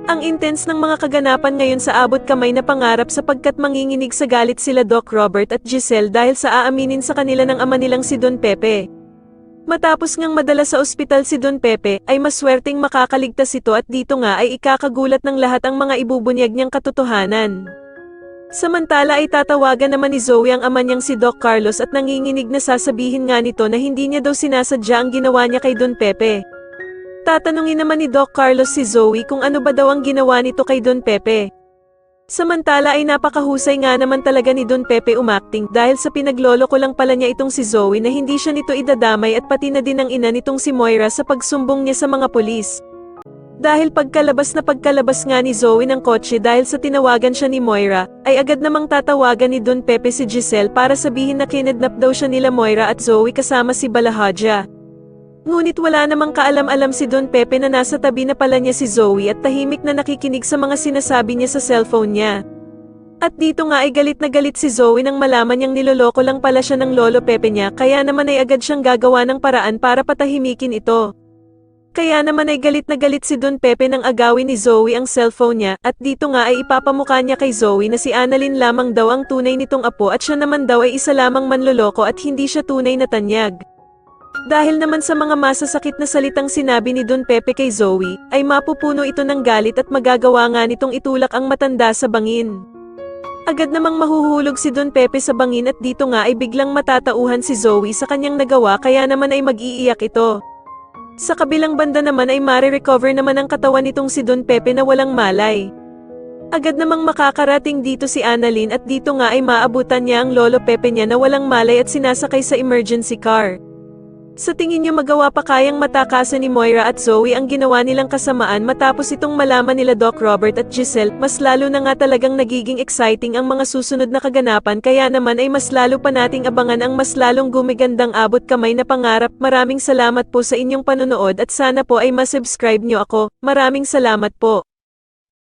Ang intense ng mga kaganapan ngayon sa abot kamay na pangarap sapagkat manginginig sa galit sila Doc Robert at Giselle dahil sa aaminin sa kanila ng ama nilang si Don Pepe. Matapos ngang madala sa ospital si Don Pepe, ay maswerteng makakaligtas ito at dito nga ay ikakagulat ng lahat ang mga ibubunyag niyang katotohanan. Samantala ay tatawagan naman ni Zoe ang ama niyang si Doc Carlos at nanginginig na sasabihin nga nito na hindi niya daw sinasadya ang ginawa niya kay Don Pepe. Tatanungin naman ni Doc Carlos si Zoe kung ano ba daw ang ginawa nito kay Don Pepe. Samantala ay napakahusay nga naman talaga ni Don Pepe umacting dahil sa pinagloloko lang pala niya itong si Zoe na hindi siya nito idadamay at pati na din ang ina nitong si Moira sa pagsumbong niya sa mga pulis. Dahil pagkalabas nga ni Zoe ng kotse dahil sa tinawagan siya ni Moira, ay agad namang tatawagan ni Don Pepe si Giselle para sabihin na kinidnap daw siya nila Moira at Zoe kasama si Balahadja. Ngunit wala namang kaalam-alam si Don Pepe na nasa tabi na pala niya si Zoe at tahimik na nakikinig sa mga sinasabi niya sa cellphone niya. At dito nga ay galit na galit si Zoe nang malaman niyang niloloko lang pala siya ng lolo Pepe niya kaya naman ay agad siyang gagawa ng paraan para patahimikin ito. Kaya naman ay galit na galit si Don Pepe nang agawin ni Zoe ang cellphone niya at dito nga ay ipapamukha niya kay Zoe na si Annalyn lamang daw ang tunay nitong apo at siya naman daw ay isa lamang manloloko at hindi siya tunay na tanyag. Dahil naman sa mga masasakit na salitang sinabi ni Don Pepe kay Zoe, ay mapupuno ito ng galit at magagawa nga nitong itulak ang matanda sa bangin. Agad namang mahuhulog si Don Pepe sa bangin at dito nga ay biglang matatauhan si Zoe sa kanyang nagawa kaya naman ay mag-iiyak ito. Sa kabilang banda naman ay mare-recover naman ang katawan nitong si Don Pepe na walang malay. Agad namang makakarating dito si Annalyn at dito nga ay maabutan niya ang lolo Pepe niya na walang malay at sinasakay sa emergency car. Sa tingin niyo magawa pa kayang matakasan ni Moira at Zoe ang ginawa nilang kasamaan matapos itong malaman nila Doc Robert at Giselle, mas lalo na nga talagang nagiging exciting ang mga susunod na kaganapan kaya naman ay mas lalo pa nating abangan ang mas lalong gumigandang abot kamay na pangarap. Maraming salamat po sa inyong panonood at sana po ay masubscribe niyo ako. Maraming salamat po.